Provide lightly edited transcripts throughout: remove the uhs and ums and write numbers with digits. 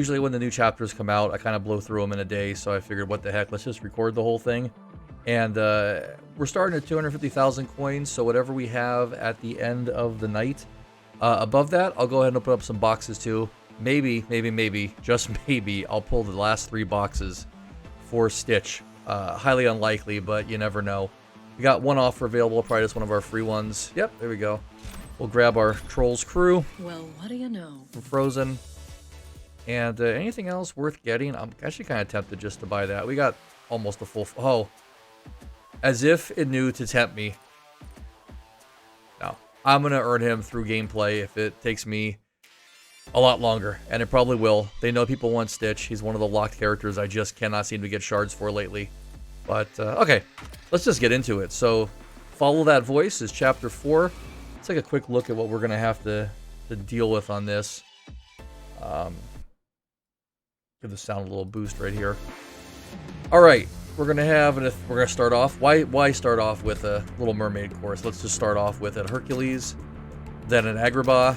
Usually when the new chapters come out, I kind of blow through them in a day, so I figured, what the heck, let's just record the whole thing. And we're starting at 250,000 coins, so whatever we have at the end of the night, above that, I'll go ahead and open up some boxes too. Maybe, just maybe, I'll pull the last 3 boxes for Stitch. Highly unlikely, but you never know. We got one offer available, probably just one of our free ones. Yep, there we go. We'll grab our Trolls crew. Well, what do you know? From Frozen. And anything else worth getting? I'm actually kind of tempted just to buy that. We got almost a full... Oh. As if it knew to tempt me. No. I'm going to earn him through gameplay if it takes me a lot longer. And it probably will. They know people want Stitch. He's one of the locked characters I just cannot seem to get shards for lately. But, okay. Let's just get into it. So, Follow That Voice is Chapter 4. Let's take a quick look at what we're going to have to deal with on this. Give the sound a little boost right here. All right, we're gonna start off. Why start off with a Little Mermaid course? Let's just start off with a Hercules, then an Agrabah.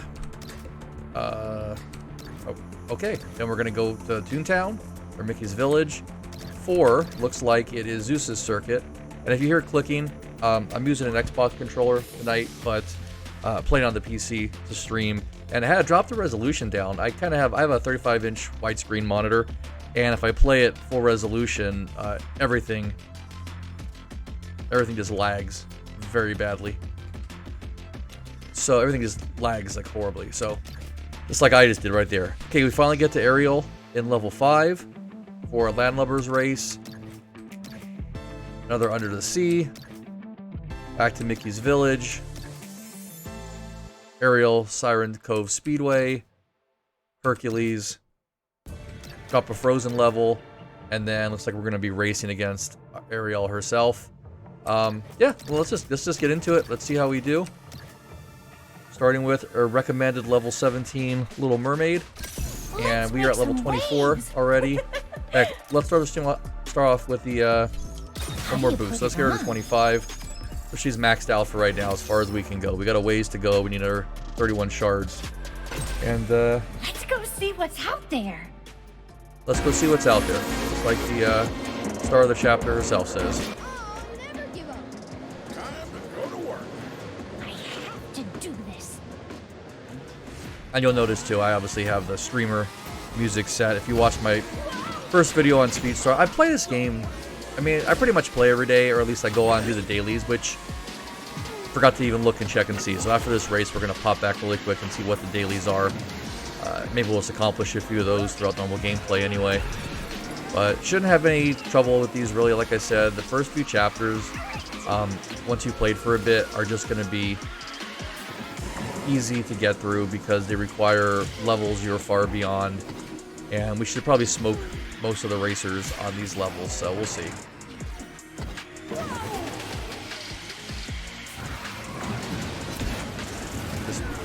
Okay. Then we're gonna go to Toontown or Mickey's Village. 4 looks like it is Zeus's circuit. And if you hear clicking, I'm using an Xbox controller tonight, but playing on the PC to stream. And I had to drop the resolution down. I have a 35-inch widescreen monitor, and if I play it full resolution, everything just lags very badly. So everything just lags like horribly. So just like I just did right there. Okay, we finally get to Ariel in level 5 for a Landlubbers race. Another Under the Sea. Back to Mickey's Village. Ariel, Siren Cove Speedway, Hercules, drop a Frozen level, and then looks like we're going to be racing against Ariel herself. Yeah, well, let's just get into it. Let's see how we do. Starting with a recommended level 17 Little Mermaid, and we are at level 24 already. Heck, let's start off with the one more boost. Let's get her to 25. She's maxed out for right now as far as we can go. We got a ways to go. We need our 31 shards. And let's go see what's out there. Let's go see what's out there. Just like the star of the chapter herself says. Never give up. Time to go to work. I have to do this. And you'll notice too, I obviously have the streamer music set. If you watched my first video on Speedstorm, I play this game. I mean, I pretty much play every day, or at least I go on and do the dailies, which forgot to even look and check and see. So after this race, we're going to pop back really quick and see what the dailies are. Maybe we'll just accomplish a few of those throughout normal gameplay anyway. But shouldn't have any trouble with these, really. Like I said, the first few chapters, once you played for a bit, are just going to be easy to get through because they require levels you're far beyond. And we should probably smoke most of the racers on these levels, so we'll see.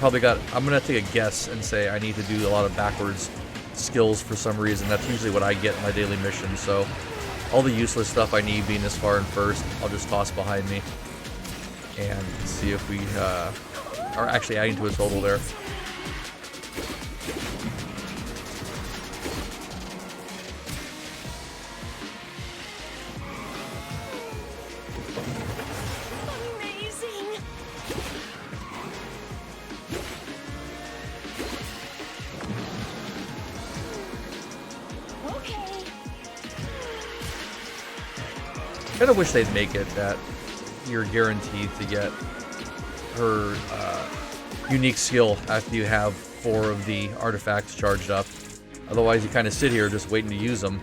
I'm gonna take a guess and say I need to do a lot of backwards skills for some reason. That's usually what I get in my daily mission, so all the useless stuff I need being this far in first, I'll just toss behind me and see if we are actually adding to a total there. Amazing. Okay. I kind of wish they'd make it that you're guaranteed to get her unique skill after you have 4 of the artifacts charged up. Otherwise, you kind of sit here just waiting to use them.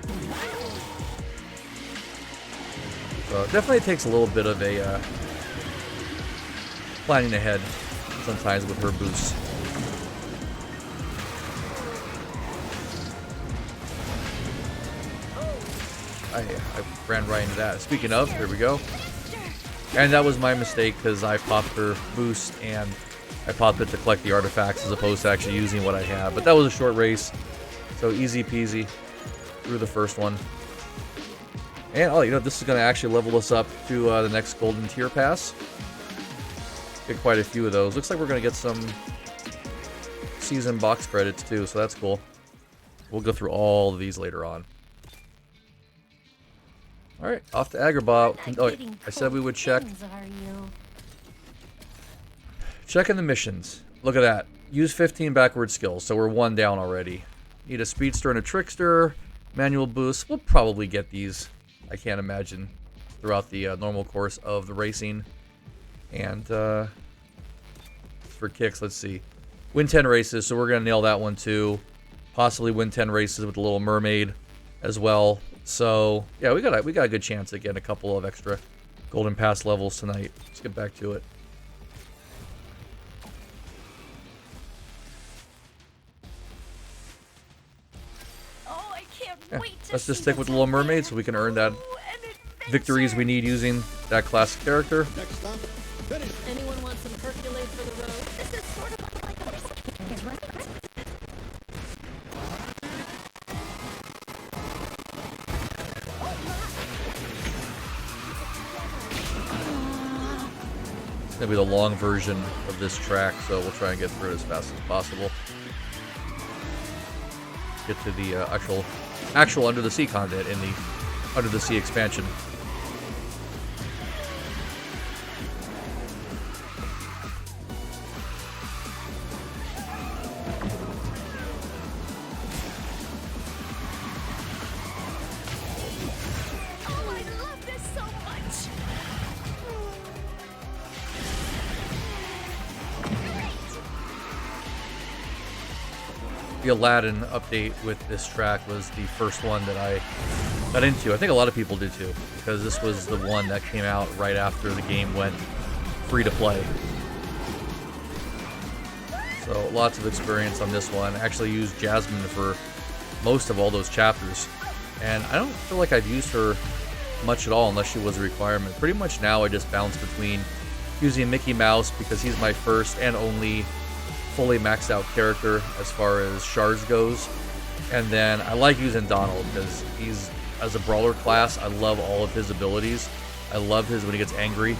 So it definitely takes a little bit of a planning ahead sometimes with her boosts. I ran right into that. Speaking of, here we go. And that was my mistake because I popped her boost and I popped it to collect the artifacts as opposed to actually using what I have. But that was a short race, so easy peasy through the first one. And oh, you know, this is going to actually level us up to the next golden tier pass. Get quite a few of those. Looks like we're going to get some season box credits too, so that's cool. We'll go through all of these later on. All right, off to Agrabah. Oh, wait, I said we would check. Checking the missions. Look at that. Use 15 backward skills, so we're 1 down already. Need a Speedster and a Trickster. Manual boost. We'll probably get these, I can't imagine, throughout the normal course of the racing. And for kicks, let's see. Win 10 races, so we're going to nail that one too. Possibly win 10 races with the Little Mermaid as well. So, yeah, we got a good chance at getting a couple of extra Golden Pass levels tonight. Let's get back to it. Yeah, let's just stick with the Little Mermaid so we can earn that victories we need using that classic character. Next stop, finish. Anyone want some percolate for the road? This is sort of like a risk. It's going to be the long version of this track, so we'll try and get through it as fast as possible. Get to the actual Under the Sea content in the Under the Sea expansion. Oh, I love this so much. The Aladdin update with this track was the first one that I got into. I think a lot of people did too, because this was the one that came out right after the game went free to play. So lots of experience on this one. Actually used Jasmine for most of all those chapters. And I don't feel like I've used her much at all unless she was a requirement. Pretty much now I just bounce between using Mickey Mouse because he's my first and only fully maxed out character as far as shards goes, and then I like using Donald because he's, as a brawler class, I love all of his abilities. I love his when he gets angry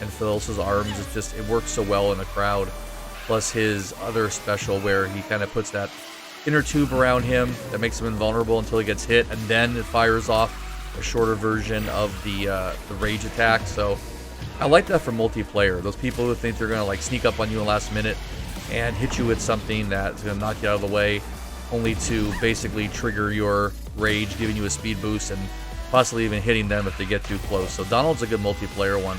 and fills his arms. It's just, it works so well in a crowd. Plus his other special where he kind of puts that inner tube around him that makes him invulnerable until he gets hit, and then it fires off a shorter version of the rage attack. So I like that for multiplayer. Those people who think they're gonna like sneak up on you in the last minute and hit you with something that's going to knock you out of the way, only to basically trigger your rage, giving you a speed boost, and possibly even hitting them if they get too close. So Donald's a good multiplayer one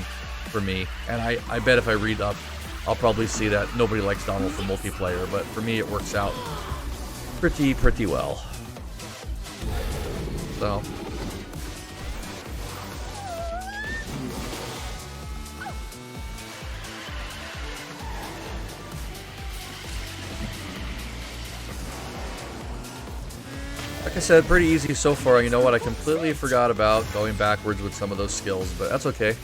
for me, and I bet if I read up, I'll probably see that nobody likes Donald for multiplayer, but for me it works out pretty well. So like I said, pretty easy so far. You know what? I completely forgot about going backwards with some of those skills, but that's okay.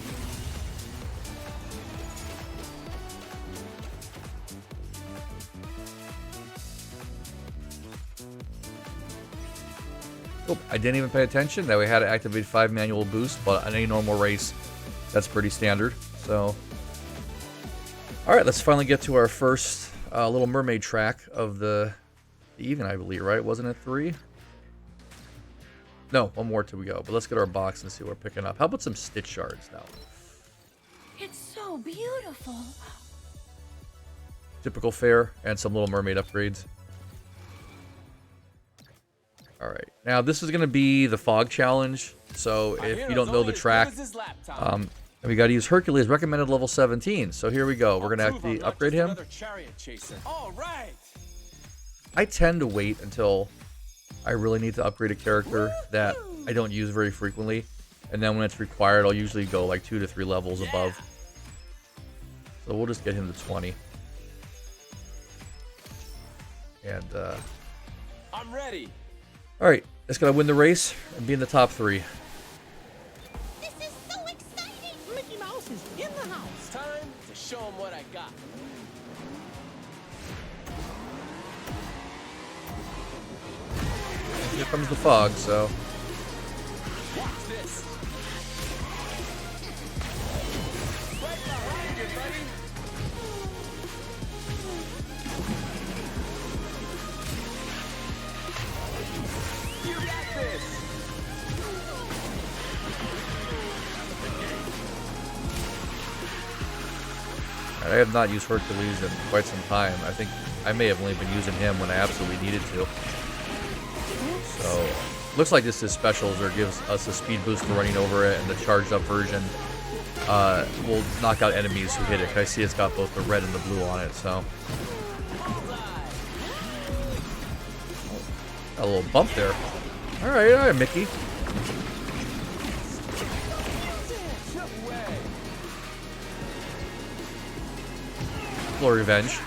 Oh, I didn't even pay attention that we had to activate 5 manual boosts, but on any normal race, that's pretty standard. So, all right, let's finally get to our first Little Mermaid track of the evening, I believe, right? Wasn't it 3? No, one more till we go. But let's get our box and see what we're picking up. How about some Stitch shards now? It's so beautiful. Typical fare and some Little Mermaid upgrades. Alright, now this is going to be the fog challenge. So if you don't know the track, we got to use Hercules, recommended level 17. So here we go. We're going to actually upgrade him. I tend to wait until I really need to upgrade a character that I don't use very frequently, and then when it's required, I'll usually go like 2 to 3 levels above. So we'll just get him to 20. And I'm ready. all right, just gotta win the race and be in the top 3. This is so exciting. Mickey Mouse is in the house. It's time to show them what I got. Here comes the fog, so Watch this. Right behind you, buddy. And I have not used Hercules in quite some time. I think I may have only been using him when I absolutely needed to. So, looks like this is specials or gives us a speed boost for running over it, and the charged up version will knock out enemies who hit it. I see it's got both the red and the blue on it, so. Got a little bump there. Alright, Mickey. Floor Revenge.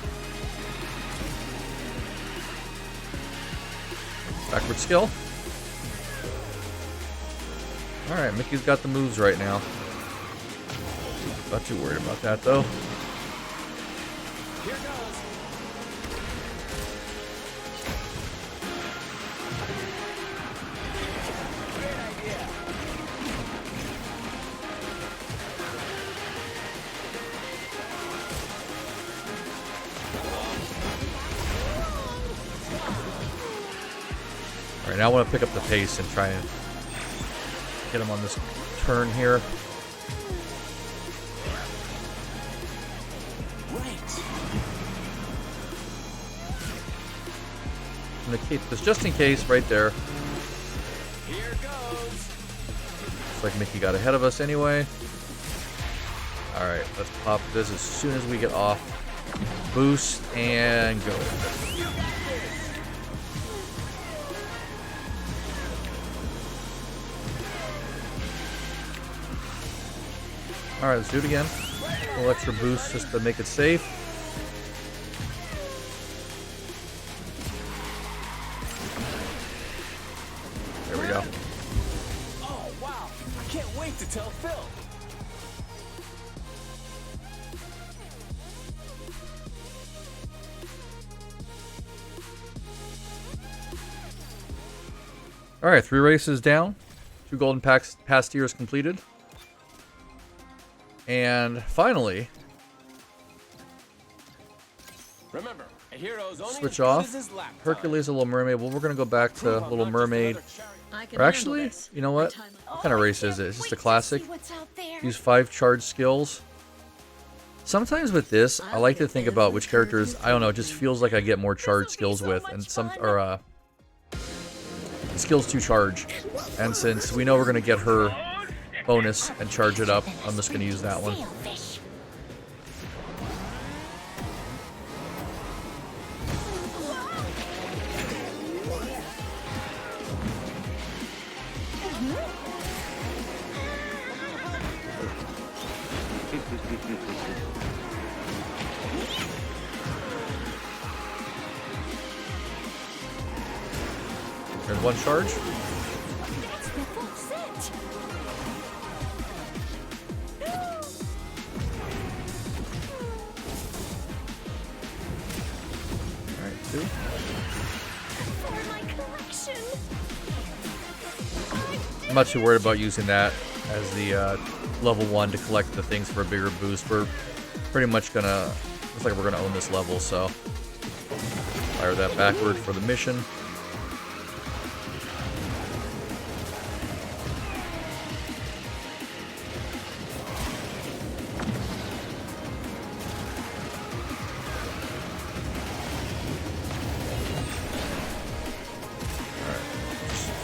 Backward skill. Alright, Mickey's got the moves right now. Not too worried about that though. Here goes. Great idea. Alright, now I want to pick up the pace and try and get him on this turn here. Right. I'm going to keep this just in case right there. Here goes. Looks like Mickey got ahead of us anyway. Alright, let's pop this as soon as we get off. Boost and go. You got this. Alright, let's do it again. A little extra boost just to make it safe. There we go. Oh, wow. I can't wait to tell Phil. Alright, 3 races down. 2 golden pass tiers completed. And finally, Remember, a hero's only switch as good off. as his lap time. Hercules, a Little Mermaid. Well, we're going to go back to Little Mermaid. I can Or handle actually, this. you know what? My time- What kind of race is it? It's just a Wait to classic. see what's out there. Use 5 charged skills. Sometimes with this, I like to think about which characters, I don't know, it just feels like I get more charged skills with. And skills to charge. And since we know we're going to get her bonus and charge it up, I'm just going to use that one. Sailfish. There's one charge. That's the full set. Alright, 2. For my collection. I'm not too worried about using that as the level 1 to collect the things for a bigger boost. We're pretty much gonna, looks like we're gonna own this level, so fire that backward for the mission.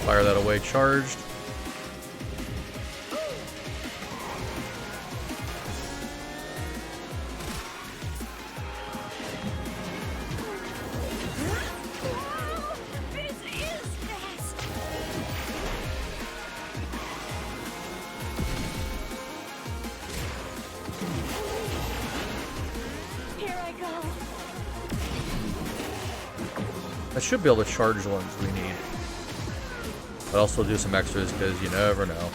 Fire that away charged. This is fast. Here I go. I should be able to charge the ones we need. But I'll still do some extras because you never know.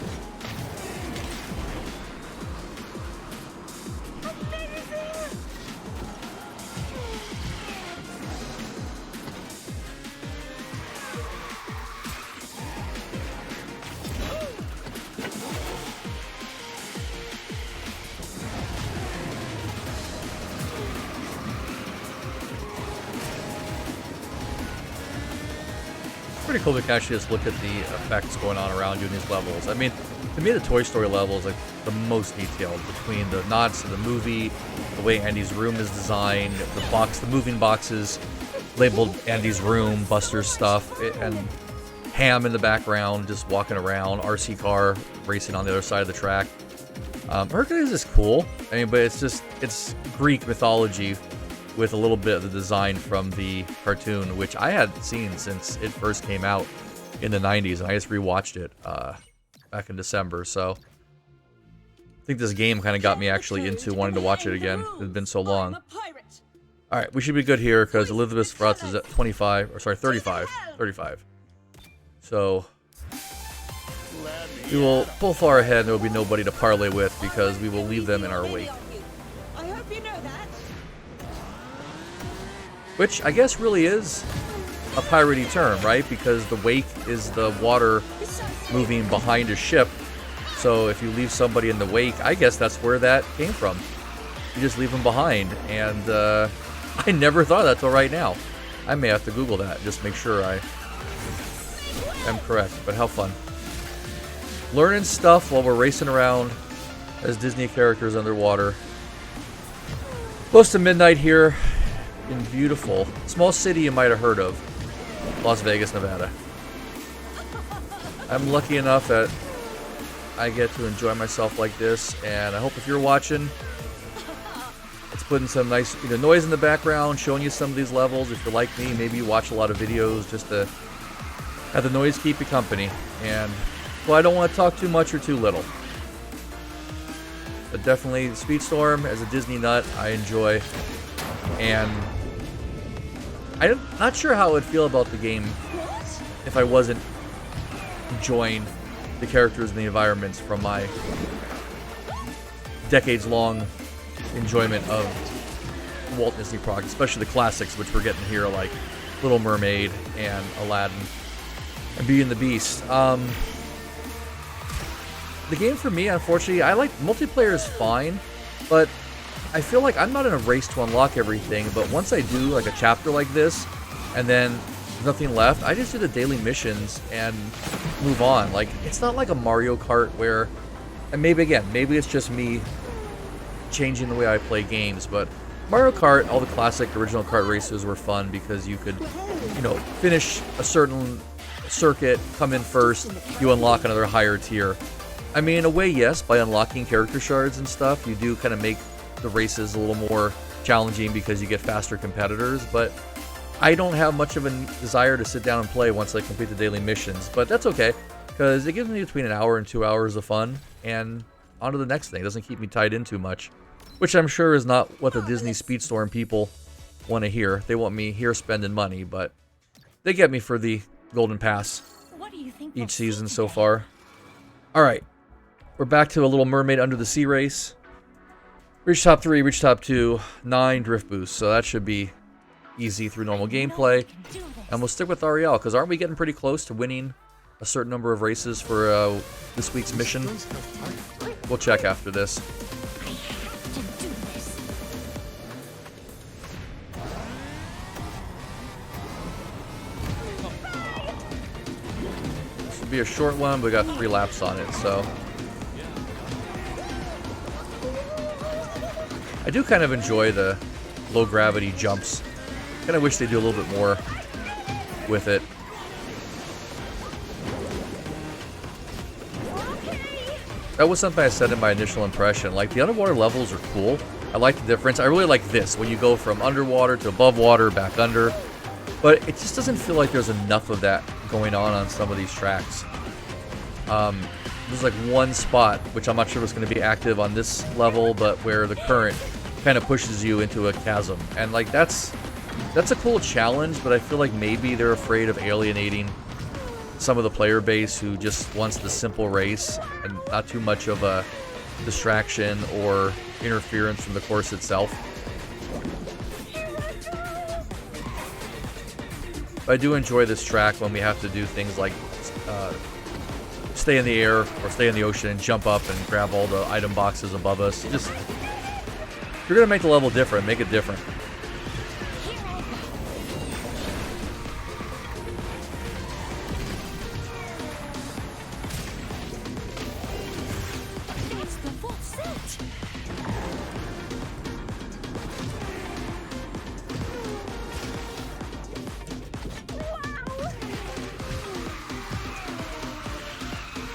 pretty cool to actually just look at the effects going on around you in these levels. I mean, to me, the Toy Story level is like the most detailed, between the nods to the movie, the way Andy's room is designed, the moving boxes labeled Andy's room, Buster's stuff, and Ham in the background just walking around, RC car racing on the other side of the track. Hercules is cool. I mean, but it's Greek mythology with a little bit of the design from the cartoon, which I had seen since it first came out in the 90s, and I just rewatched it back in December. So I think this game kind of got me actually into wanting to watch it again. It had been so long. All right, we should be good here because Elizabeth Frutz is at 35. So we will pull far ahead, and there will be nobody to parlay with because we will leave them in our wake. I hope you know that. Which I guess really is a piratey term, right? Because the wake is the water moving behind a ship. So if you leave somebody in the wake, I guess that's where that came from. You just leave them behind. And I never thought of that till right now. I may have to Google that, just make sure I am correct. But how fun. Learning stuff while we're racing around as Disney characters underwater. Close to midnight here in beautiful, small city you might have heard of, Las Vegas, Nevada. I'm lucky enough that I get to enjoy myself like this, and I hope if you're watching, it's putting some nice noise in the background, showing you some of these levels. If you're like me, maybe you watch a lot of videos just to have the noise keep you company. And, well, I don't want to talk too much or too little. But definitely, Speedstorm, as a Disney nut, I enjoy. And I'm not sure how I would feel about the game if I wasn't enjoying the characters and the environments from my decades-long enjoyment of Walt Disney products, especially the classics, which we're getting here, like Little Mermaid and Aladdin and Beauty and the Beast. The game for me, unfortunately, I like multiplayer is fine, but I feel like I'm not in a race to unlock everything, but once I do like a chapter like this, and then nothing left, I just do the daily missions and move on. Like, it's not like a Mario Kart where, and maybe it's just me changing the way I play games, but Mario Kart, all the classic original kart races were fun because you could, finish a certain circuit, come in first, you unlock another higher tier. I mean, in a way, yes, by unlocking character shards and stuff, you do kind of make the races a little more challenging because you get faster competitors, but I don't have much of a desire to sit down and play once I complete the daily missions, but that's okay, because it gives me between an hour and 2 hours of fun, and on to the next thing. It doesn't keep me tied in too much, which I'm sure is not what the Disney Speedstorm people want to hear. They want me here spending money, but they get me for the Golden Pass What do you think each season so far. Alright, we're back to a Little Mermaid Under the Sea race. Reach top 3, reach top 2, 9 drift boosts, so that should be easy through normal gameplay. And we'll stick with Ariel, because aren't we getting pretty close to winning a certain number of races for this week's mission? We'll check after this. This will be a short one, but we got 3 laps on it, so. I do kind of enjoy the low gravity jumps. Kind of wish they do a little bit more with it. That was something I said in my initial impression. Like, the underwater levels are cool. I like the difference. I really like this, when you go from underwater to above water, back under. But it just doesn't feel like there's enough of that going on some of these tracks. There's like one spot, which I'm not sure was going to be active on this level, but where the current kind of pushes you into a chasm. And like, that's a cool challenge, but I feel like maybe they're afraid of alienating some of the player base who just wants the simple race and not too much of a distraction or interference from the course itself. But I do enjoy this track when we have to do things like stay in the air or stay in the ocean and jump up and grab all the item boxes above us. Just, if you're going to make the level different, make it different.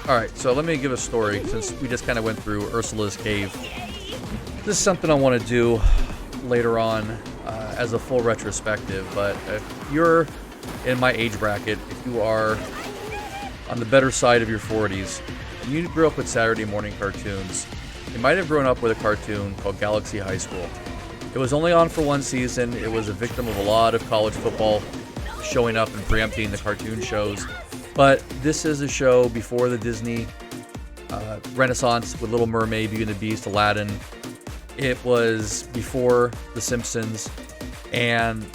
Alright, so let me give a story, since we just kind of went through Ursula's cave. This is something I want to do later on as a full retrospective, but if you're in my age bracket, if you are on the better side of your 40s, and you grew up with Saturday morning cartoons, you might have grown up with a cartoon called Galaxy High School. It was only on for one season. It was a victim of a lot of college football showing up and preempting the cartoon shows. But this is a show before the Disney Renaissance with Little Mermaid, Beauty and the Beast, Aladdin. It was before The Simpsons, and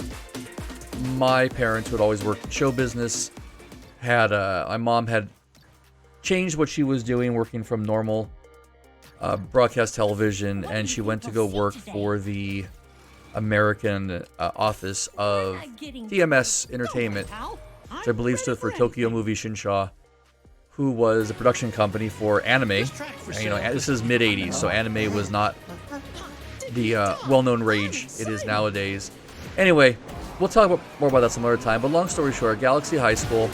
my parents, who had always worked in show business, my mom had changed what she was doing, working from normal broadcast television, and she went to go work for the American office of TMS Entertainment, which I believe stood for Tokyo Movie Shinsha, who was a production company for anime. And, this is mid 80s, so anime was not the well-known rage it is nowadays. Anyway, we'll talk more about that some other time, but long story short, Galaxy High School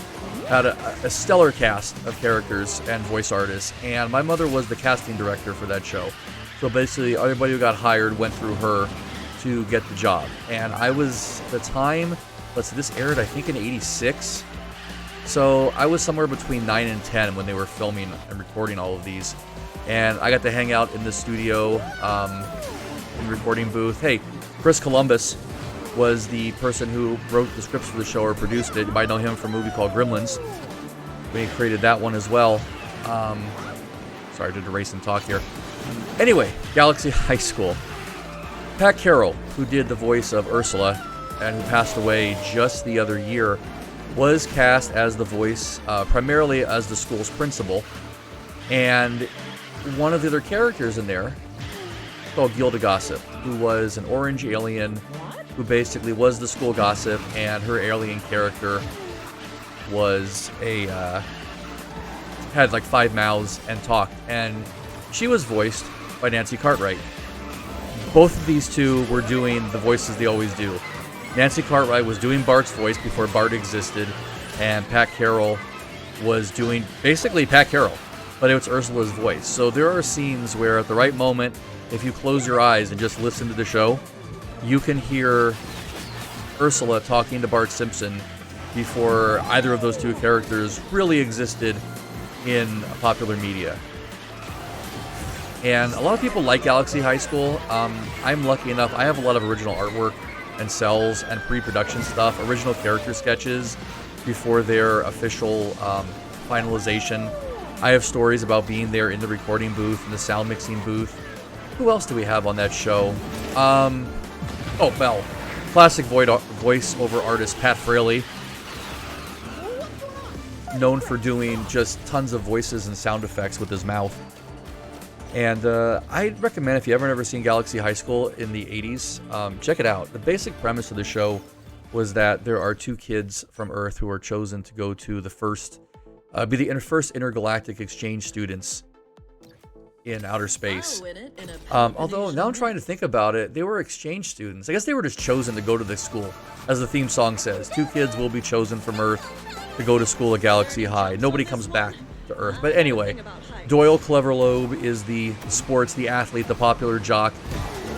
had a stellar cast of characters and voice artists, and my mother was the casting director for that show. So basically, everybody who got hired went through her to get the job. And I was, at the time, this aired, I think, in 86. So I was somewhere between 9 and 10 when they were filming and recording all of these. And I got to hang out in the studio, in the recording booth. Hey, Chris Columbus was the person who wrote the scripts for the show or produced it. You might know him from a movie called Gremlins, when he created that one as well. Sorry to erase and talk here. Anyway, Galaxy High School. Pat Carroll, who did the voice of Ursula and who passed away just the other year, was cast as the voice, primarily as the school's principal. And one of the other characters in there, called Gilda Gossip, who was an orange alien who basically was the school gossip, and her alien character was had like 5 mouths and talked, and she was voiced by Nancy Cartwright. Both of these two were doing the voices they always do. Nancy Cartwright was doing Bart's voice before Bart existed, and Pat Carroll was doing basically Pat Carroll, but it was Ursula's voice. So there are scenes where at the right moment, if you close your eyes and just listen to the show, you can hear Ursula talking to Bart Simpson before either of those two characters really existed in popular media. And a lot of people like Galaxy High School. I'm lucky enough, I have a lot of original artwork and cells and pre-production stuff, original character sketches before their official finalization. I have stories about being there in the recording booth, in the sound mixing booth. Who else do we have on that show? Classic voice-over artist Pat Fraley, known for doing just tons of voices and sound effects with his mouth. And I'd recommend, if you haven't ever seen Galaxy High School in the 80s, check it out. The basic premise of the show was that there are 2 kids from Earth who are chosen to go to the first intergalactic exchange students in outer space. Although now I'm trying to think about it, they were exchange students. I guess they were just chosen to go to this school. As the theme song says, 2 kids will be chosen from Earth to go to school at Galaxy High. Nobody comes back to Earth. But anyway, Doyle Cleverlobe is the athlete, the popular jock,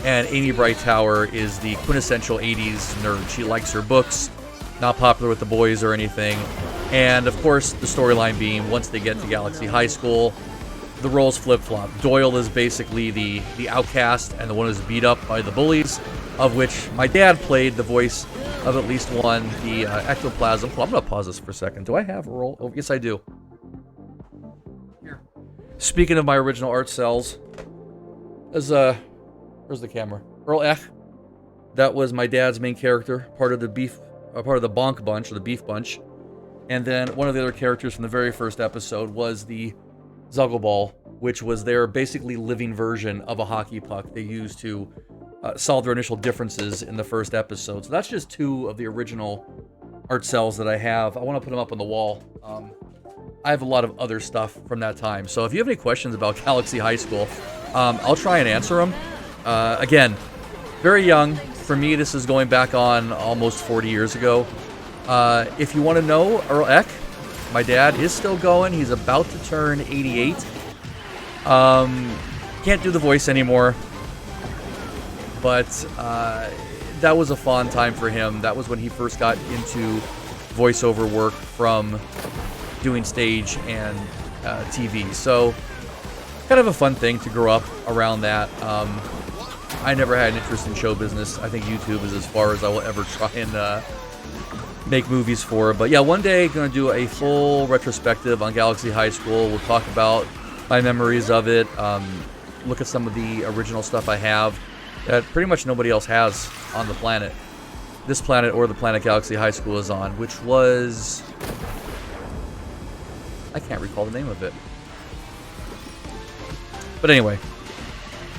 and Amy Brightower is the quintessential 80s nerd. She likes her books, not popular with the boys or anything. And of course, the storyline being, once they get to Galaxy High School, the roles flip-flop. Doyle is basically the outcast and the one who's beat up by the bullies, of which my dad played the voice of at least one, the ectoplasm. Well, I'm going to pause this for a second. Do I have a role? Oh, yes, I do. Here. Speaking of my original art cells, where's the camera? Earl Eck. That was my dad's main character, part of the Bonk Bunch, or the Beef Bunch. And then one of the other characters from the very first episode was the Zugglerball, which was their basically living version of a hockey puck they used to solve their initial differences in the first episode. So that's just 2 of the original art cells that I have. I want to put them up on the wall. I have a lot of other stuff from that time. So if you have any questions about Galaxy High School, I'll try and answer them. Again, very young. For me, this is going back on almost 40 years ago. If you want to know Earl Eck, My dad is still going. He's about to turn 88. Can't do the voice anymore. But that was a fun time for him. That was when he first got into voiceover work from doing stage and TV. So kind of a fun thing to grow up around that. I never had an interest in show business. I think YouTube is as far as I will ever try and make movies for. But yeah, one day going to do a full retrospective on Galaxy High School. We'll talk about my memories of it. Look at some of the original stuff I have that pretty much nobody else has on the planet. This planet or the planet Galaxy High School is on, which was... I can't recall the name of it. But anyway.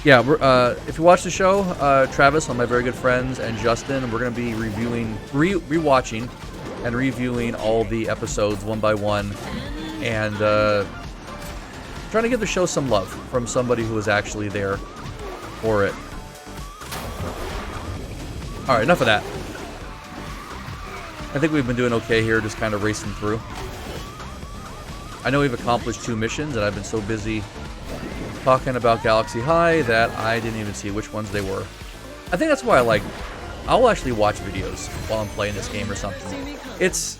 Yeah, if you watch the show, Travis, one of my very good friends, and Justin, we're going to be reviewing, rewatching, and reviewing all the episodes one by one, and trying to give the show some love from somebody who was actually there for it. All right, enough of that. I think we've been doing okay here, just kind of racing through. I know we've accomplished 2 missions, and I've been so busy talking about Galaxy High that I didn't even see which ones they were. I think that's why I'll actually watch videos while I'm playing this game or something. It's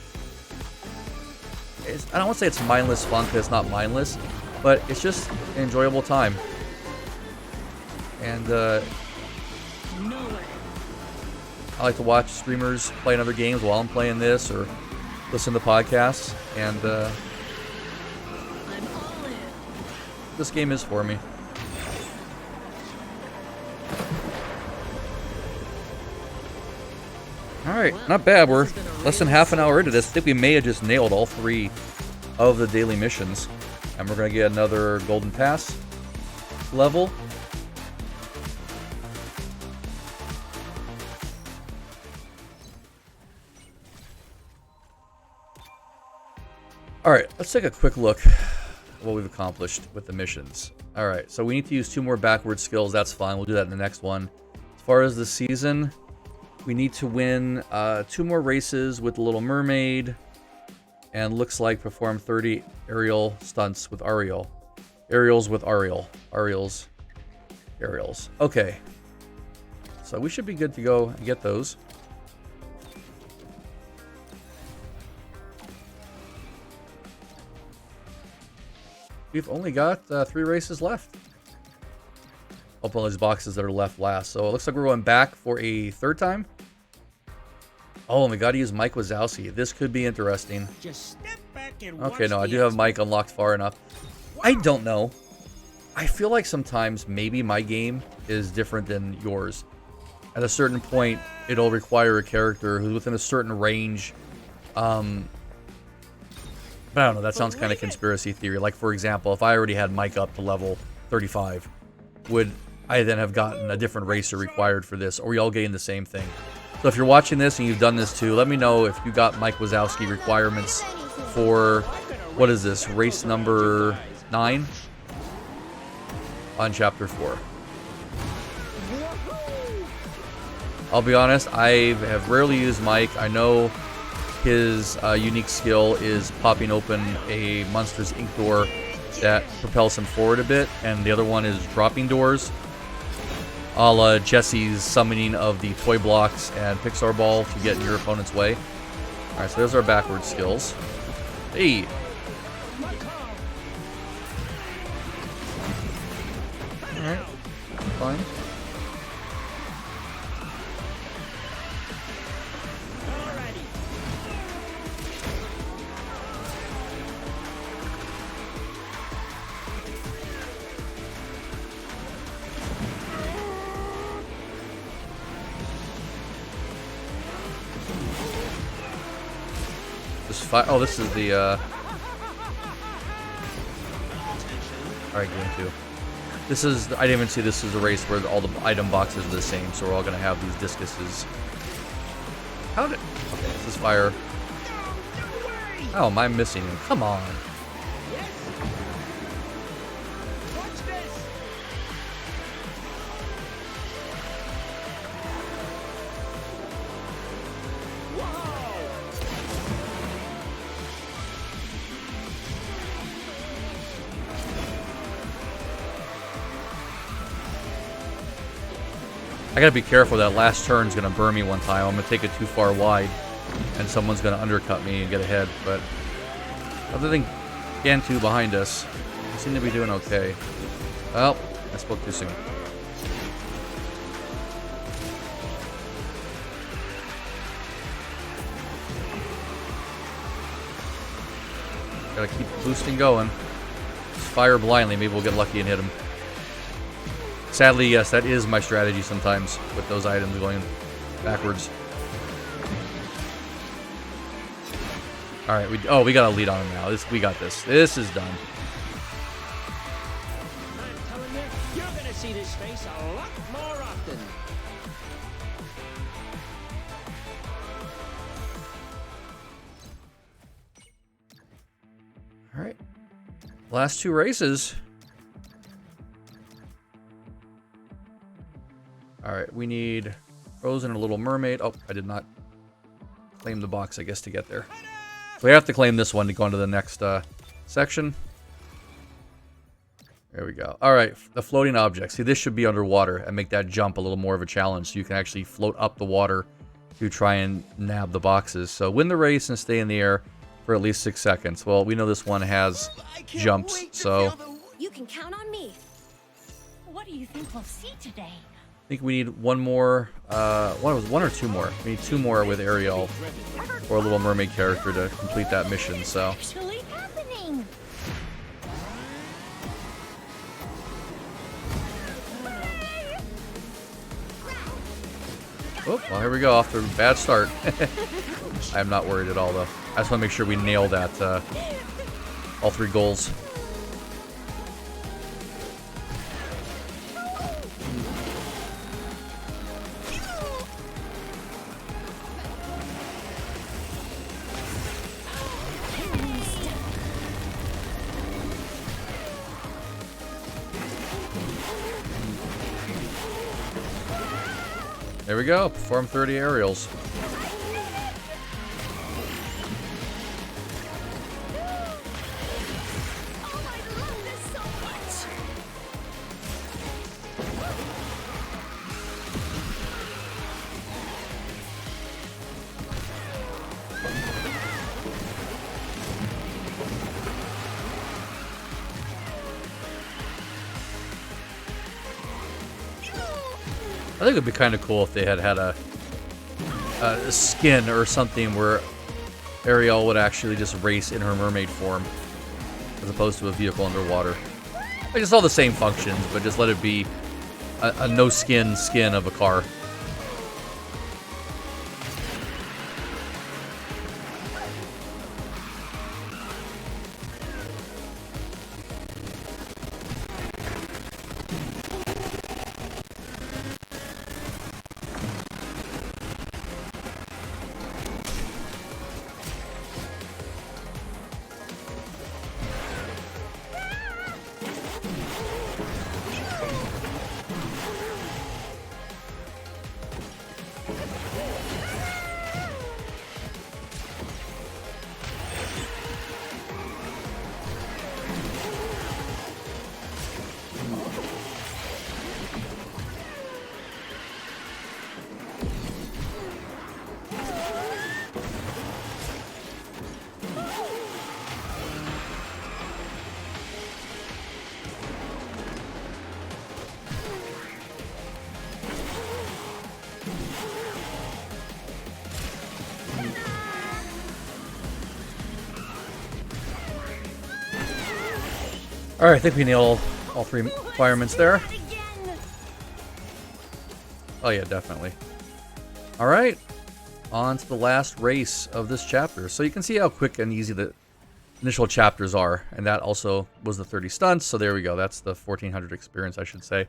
I don't want to say it's mindless fun, because it's not mindless, but it's just an enjoyable time. And I like to watch streamers playing other games while I'm playing this, or listen to podcasts, and this game is for me. Alright, not bad. We're less than half an hour into this. I think we may have just nailed all 3 of the daily missions. And we're going to get another Golden Pass level. Alright, let's take a quick look at what we've accomplished with the missions. Alright, so we need to use 2 more backward skills. That's fine. We'll do that in the next one. As far as the season, we need to win 2 more races with the Little Mermaid. And looks like perform 30 aerial stunts with Ariel. Aerials with Ariel. Ariels. Aerials. Okay. So we should be good to go and get those. We've only got 3 races left. Open all these boxes that are left last. So it looks like we're going back for a 3rd time. Oh, and we got to use Mike Wazowski. This could be interesting. Just step back and Okay, no, I do have Mike unlocked far enough. I don't know. I feel like sometimes maybe my game is different than yours. At a certain point, it'll require a character who's within a certain range. But I don't know, that sounds kind of conspiracy theory. Like, for example, if I already had Mike up to level 35, would I then have gotten a different racer required for this? Or are we all getting the same thing? So if you're watching this and you've done this too, let me know if you got Mike Wazowski requirements for, what is this, race number 9 on Chapter 4. I'll be honest, I have rarely used Mike. I know his unique skill is popping open a Monsters Inc. door that propels him forward a bit, and the other one is dropping doors, a la Jesse's summoning of the toy blocks and Pixar ball to get in your opponent's way. Alright, so there's our backward skills. Hey! Alright, fine. Oh, this is the, Alright, game 2. This is, I didn't even see this is a race where all the item boxes are the same, so we're all gonna have these discuses. How did, okay, this is fire. Oh, am I missing him? Come on. I gotta be careful. That last turn's gonna burn me one time. I'm gonna take it too far wide, and someone's gonna undercut me and get ahead. But other than Gantu behind us, we seem to be doing okay. Well, I spoke too soon. Gotta keep boosting going. Just fire blindly. Maybe we'll get lucky and hit him. Sadly, yes, that is my strategy sometimes with those items going backwards. All right, we got a lead on him now. We got this. This is done. I'm telling you, you're gonna see this face a lot more often. All right, last two races. All right, we need Frozen and a Little Mermaid. Oh, I did not claim the box, I guess, to get there. So we have to claim this one to go into the next section. There we go. All right, the floating object. See, this should be underwater and make that jump a little more of a challenge, so you can actually float up the water to try and nab the boxes. So win the race and stay in the air for at least 6 seconds. Well, we know this one has jumps, so You can count on me. What do you think we'll see today? I think we need one more. One or two more? We need two more with Ariel or a Little Mermaid character to complete that mission. So, Actually happening. oh, well, here we go. Off to a bad start. I'm not worried at all, though. I just want to make sure we nail that. All three goals. There we go. Perform 30 aerials. I think it would be kind of cool if they had a skin or something where Ariel would actually just race in her mermaid form as opposed to a vehicle underwater. Like, it's all the same functions, but just let it be a no-skin skin of a car. Alright, I think we nailed all three requirements there. Oh yeah, definitely. Alright, on to the last race of this chapter. So you can see how quick and easy the initial chapters are. And that also was the 30 stunts, so there we go. That's the 1400 experience, I should say.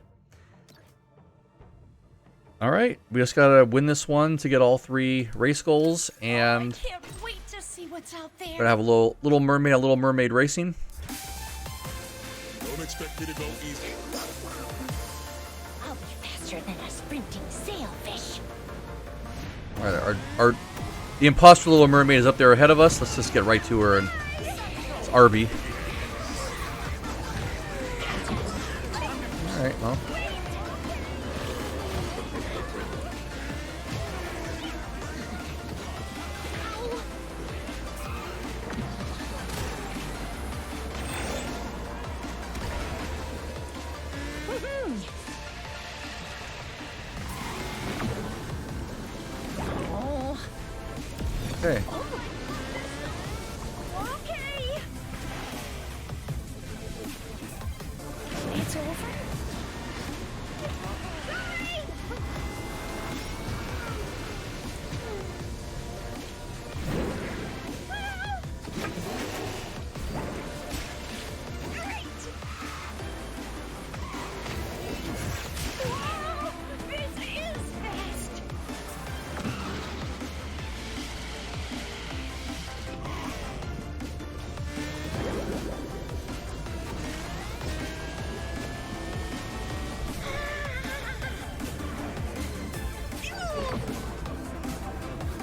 Alright, we just gotta win this one to get all three race goals. And I can't wait to see what's out there. we're gonna have a Little Mermaid racing. Don't expect me to go easy. I'll be faster than a sprinting sailfish. Alright, the imposter Little Mermaid is up there ahead of us. Let's just get right to her, and it's Arby. Alright, well. Okay. Okay. It's over. Sorry. Great. Wow, this is fast.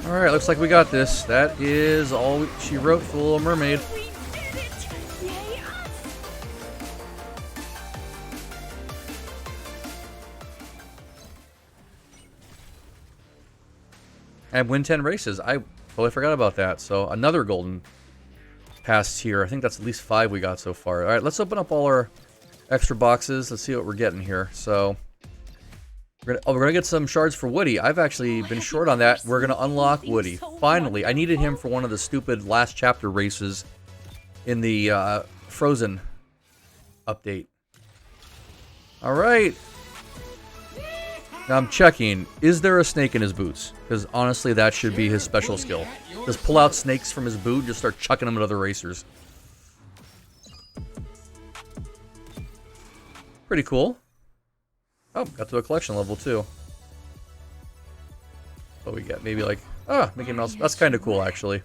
Alright, looks like we got this. That is all she wrote for Little Mermaid. We did it! Yay us! And win 10 races. I totally forgot about that. So another golden pass here. I think that's at least 5 we got so far. Alright, let's open up all our extra boxes. Let's see what we're getting here. So we're gonna get some shards for Woody. I've actually been short on that. We're gonna unlock Woody. Finally, I needed him for one of the stupid last chapter races in the Frozen update. Alright. Now I'm checking. Is there a snake in his boots? Because honestly, that should be his special skill. Just pull out snakes from his boot and just start chucking them at other racers. Pretty cool. Oh, got to a collection level too. What we get? Maybe like, Mickey Mouse. That's kind of cool actually.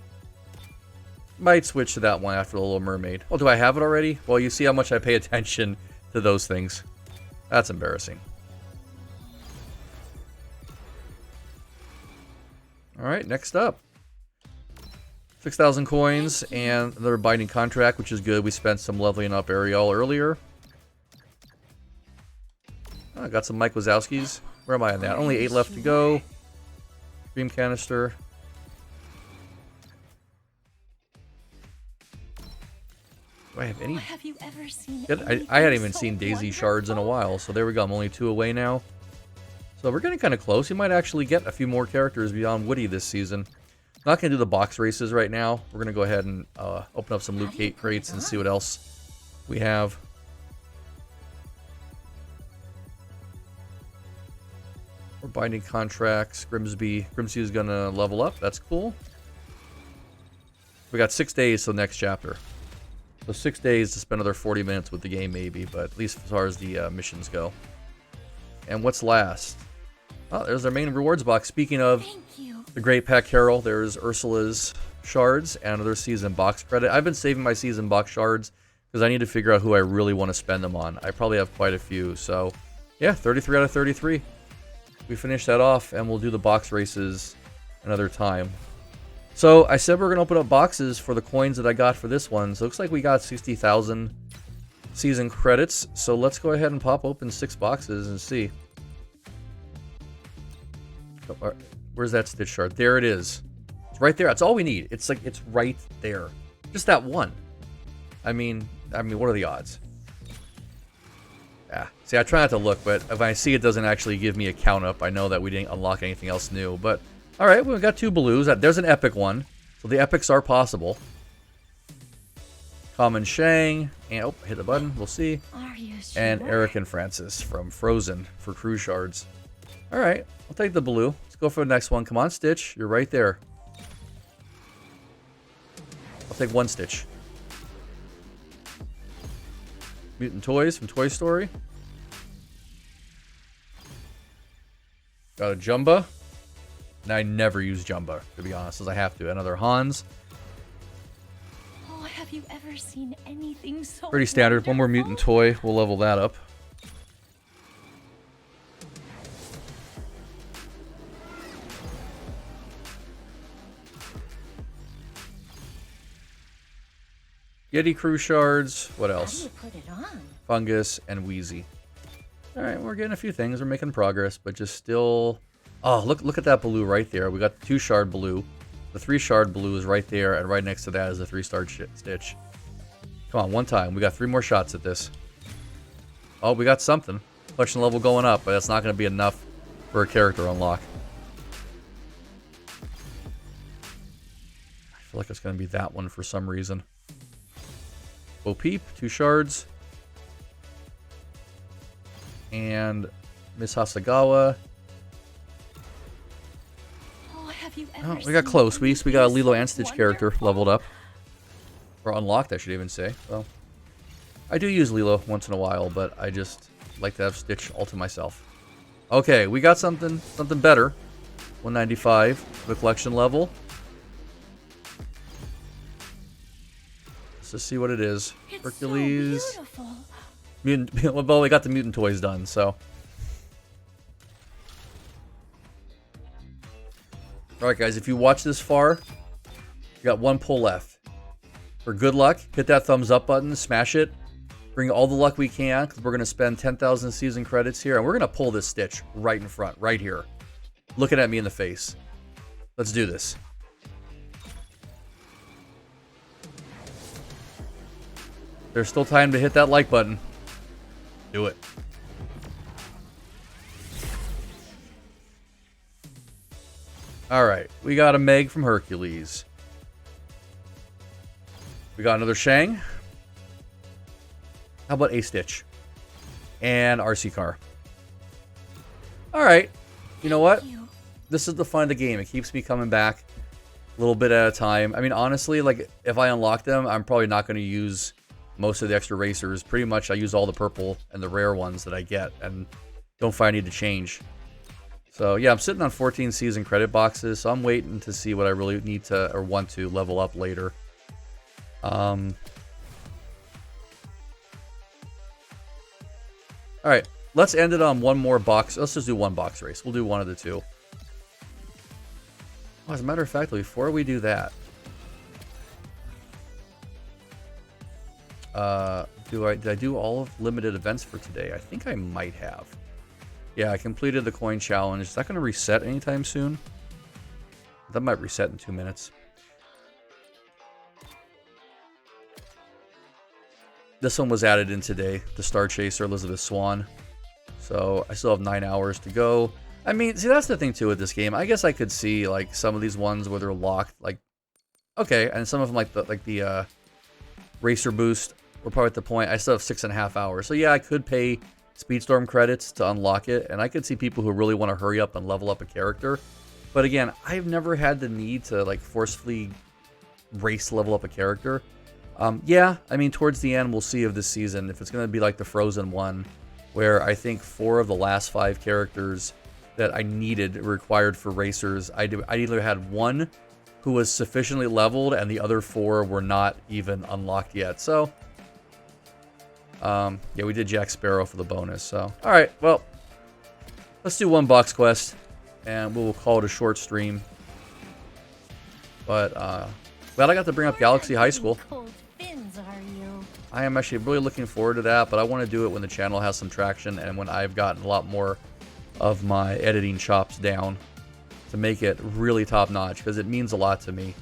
Might switch to that one after the Little Mermaid. Oh, do I have it already? Well, you see how much I pay attention to those things. That's embarrassing. Alright, next up. 6,000 coins and another binding contract, which is good. We spent some leveling up Ariel earlier. I got some Mike Wazowskis. Where am I on that? Only 8 left to go. Dream canister. Do I have any? Have you ever seen I hadn't even seen Daisy shards in a while, so there we go. I'm only 2 away now. So we're getting kind of close. We might actually get a few more characters beyond Woody this season. Not going to do the box races right now. We're going to go ahead and open up some loot crates and see what else we have. We're binding contracts. Grimsby is going to level up. That's cool. We got 6 days till the next chapter. So 6 days to spend another 40 minutes with the game maybe, but at least as far as the missions go. And what's last? Oh, there's our main rewards box. Speaking of the Great Pack Carol, there's Ursula's shards and another season box credit. I've been saving my season box shards because I need to figure out who I really want to spend them on. I probably have quite a few. So, yeah, 33 out of 33. We finish that off, and we'll do the box races another time. So, I said we're going to open up boxes for the coins that I got for this one. So, it looks like we got 60,000 season credits. So, let's go ahead and pop open 6 boxes and see. Where's that Stitch shard? There it is. It's right there. That's all we need. It's like, it's right there. Just that one. I mean, what are the odds? Yeah. See, I try not to look, but if I see it doesn't actually give me a count up, I know that we didn't unlock anything else new. But, alright, we've got 2 blues. There's an epic one. So the epics are possible. Common Shang. And, oh, hit the button. We'll see. Are you sure? And Eric and Francis from Frozen for crew shards. Alright, I'll take the blue. Let's go for the next one. Come on, Stitch. You're right there. I'll take 1 Stitch. Mutant Toys from Toy Story. Got a Jumba. And I never use Jumba, to be honest, as I have to. Another Hans. Oh, have you ever seen anything so Pretty standard. One more Mutant Toy. We'll level that up. Yeti Crew Shards. What else? How do you put it on? Fungus and Wheezy. Alright, we're getting a few things. We're making progress, but just still... Oh, look at that blue right there. We got the 2 shard blue. The 3 shard blue is right there, and right next to that is a 3-star Stitch. Come on, one time. We got 3 more shots at this. Oh, we got something. Collection level going up, but that's not going to be enough for a character unlock. like it's going to be that one for some reason. Bo Peep, 2 shards. And Miss Hasagawa. Oh, have you Oh, ever we got seen close. We got a anything Lilo so and Stitch character wonderful? leveled up. Or unlocked, I should even say. Well, I do use Lilo once in a while, but I just like to have Stitch all to myself. Okay, we got something better. 195, the collection level. Let's just see what it is. It's Hercules. so beautiful. Mutant. Well, we got the mutant toys done, so. Alright, guys, if you watch this far, you got 1 pull left. For good luck, hit that thumbs up button, smash it. Bring all the luck we can, because we're going to spend 10,000 season credits here, and we're going to pull this Stitch right in front, right here. Looking at me in the face. Let's do this. There's still time to hit that like button. Do it. Alright, we got a Meg from Hercules. We got another Shang. How about a Stitch? And RC Car. Alright, you know what? This is the fun of the game. It keeps me coming back a little bit at a time. I mean, honestly, like, if I unlock them, I'm probably not going to use most of the extra racers. Pretty much, I use all the purple and the rare ones that I get, and don't find I need to change. So, yeah, I'm sitting on 14 season credit boxes, so I'm waiting to see what I really need to, or want to, level up later. Alright, let's end it on one more box. Let's just do 1 box race. We'll do one of the 2. Oh, as a matter of fact, before we do that, did I do all of limited events for today? I think I might have. Yeah, I completed the coin challenge. Is that going to reset anytime soon? That might reset in 2 minutes. This one was added in today, the Star Chaser Elizabeth Swan. So I still have 9 hours to go. I mean, see, that's the thing too with this game. I guess I could see like some of these ones where they're locked, like, okay, and some of them like the Racer Boost. We're probably at the point. I still have 6.5 hours. So yeah, I could pay Speedstorm credits to unlock it, and I could see people who really want to hurry up and level up a character. But again, I've never had the need to like forcefully race level up a character. Yeah, I mean, towards the end, we'll see of this season if it's going to be like the Frozen one, where I think 4 of the last 5 characters that I required for racers, I either had 1 who was sufficiently leveled and the other 4 were not even unlocked yet. So, yeah, we did Jack Sparrow for the bonus. So, all right, well, let's do 1 box quest, and we'll call it a short stream. But, glad I got to bring up Galaxy High School. Cold fins, are you? I am actually really looking forward to that, but I want to do it when the channel has some traction and when I've gotten a lot more of my editing chops down to make it really top-notch, because it means a lot to me.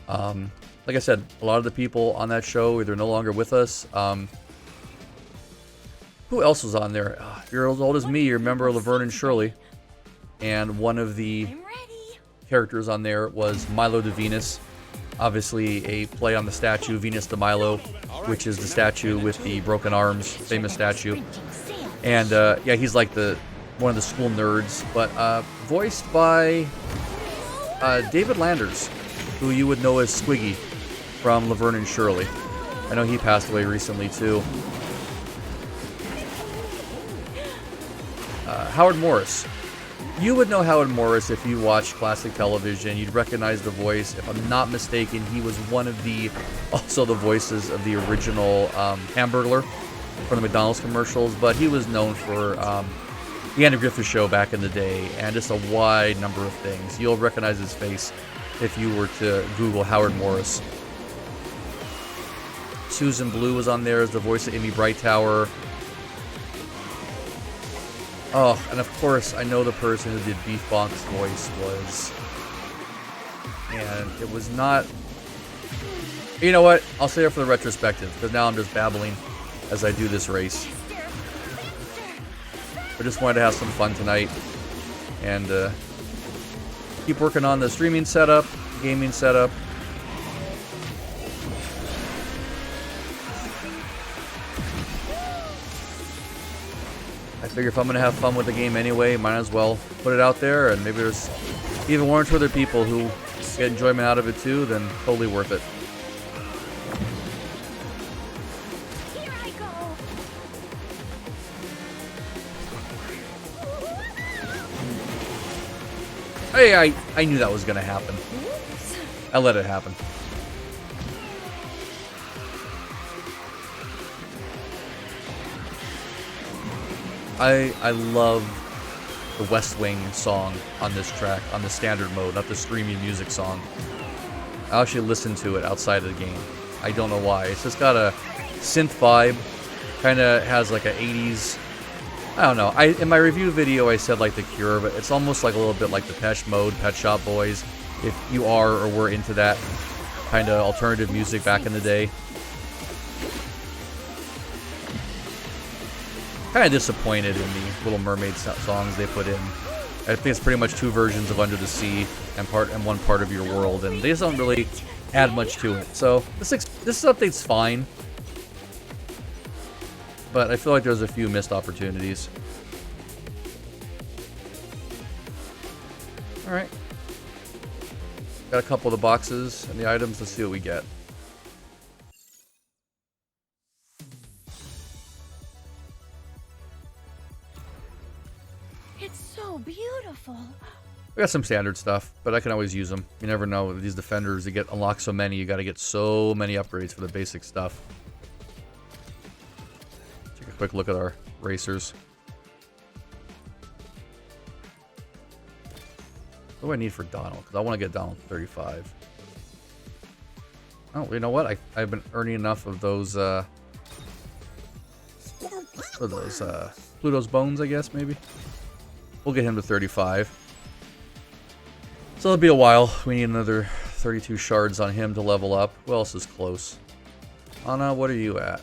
Like I said, a lot of the people on that show, they're no longer with us. Who else was on there? If you're as old as me, you remember Laverne and Shirley. And one of the I'm ready. characters on there was Milo de Venus. Obviously a play on the statue Venus de Milo, which is the statue with the broken arms, famous statue. And yeah, he's like one of the school nerds, but voiced by David Landers, who you would know as Squiggy from Laverne and Shirley. I know he passed away recently too. Howard Morris. You would know Howard Morris if you watch classic television. You'd recognize the voice. If I'm not mistaken, he was one of also the voices of the original Hamburglar from the McDonald's commercials. But he was known for the Andy Griffith Show back in the day, and just a wide number of things. You'll recognize his face if you were to Google Howard Morris. Susan Blue was on there as the voice of Amy Brightower. Oh, and of course, I know the person who did Beef Bonk's voice was... And it was not... You know what? I'll say it for the retrospective, because now I'm just babbling as I do this race. I just wanted to have some fun tonight. And keep working on the streaming setup, gaming setup. figure if I'm going to have fun with the game anyway, might as well put it out there, and maybe there's even one or two other people who get enjoyment out of it too, then totally worth it. Here I go. Hey, I knew that was going to happen. Oops. I let it happen. I love the West Wing song on this track, on the standard mode, not the streaming music song. I actually listen to it outside of the game. I don't know why. It's just got a synth vibe. Kind of has like a 80s... I don't know. In my review video, I said like The Cure, but it's almost like a little bit like Depeche Mode, Pet Shop Boys, if you are or were into that kind of alternative music back in the day. Kind of disappointed in the Little Mermaid songs they put in. I think it's pretty much two versions of Under the Sea and one part of Your World, and they just don't really add much to it. So this update's fine, but I feel like there's a few missed opportunities. All right, got a couple of the boxes and the items. Let's see what we get. It's so beautiful. We got some standard stuff, but I can always use them. You never know. With these defenders, you get unlock so many. You got to get so many upgrades for the basic stuff. Take a quick look at our racers. What do I need for Donald? Because I want to get Donald to 35. Oh, you know what? I've been earning enough of those, Pluto's Bones, I guess, maybe? We'll get him to 35. So it'll be a while. We need another 32 shards on him to level up. Who else is close? Anna, what are you at?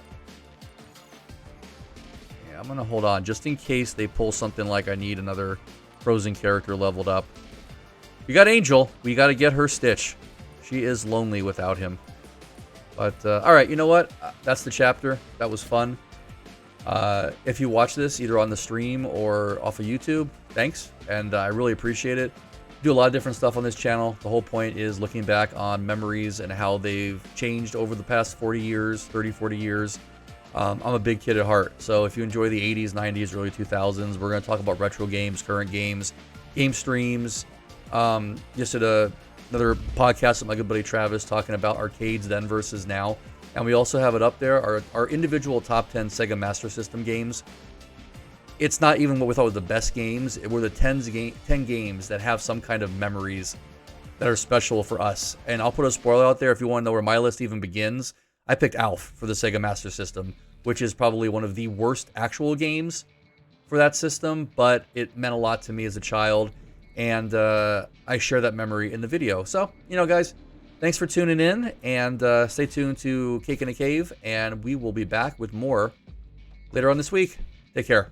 Yeah, I'm going to hold on just in case they pull something like I need another Frozen character leveled up. We got Angel. We got to get her Stitch. She is lonely without him. But, alright, you know what? That's the chapter. That was fun. If you watch this either on the stream or off of YouTube, thanks, and I really appreciate it. Do a lot of different stuff on this channel. The whole point is looking back on memories and how they've changed over the past 40 years, 30, 40 years. I'm a big kid at heart, so if you enjoy the 80s, 90s, early 2000s, we're going to talk about retro games, current games, game streams. Just did another podcast with my good buddy Travis talking about arcades then versus now. And we also have it up there, our individual top 10 Sega Master System games. It's not even what we thought were the best games. It were the 10 games that have some kind of memories that are special for us. And I'll put a spoiler out there if you want to know where my list even begins. I picked Alf for the Sega Master System, which is probably one of the worst actual games for that system, but it meant a lot to me as a child. And I share that memory in the video. So, you know, guys, thanks for tuning in, and stay tuned to Cake in a Cave, and we will be back with more later on this week. Take care.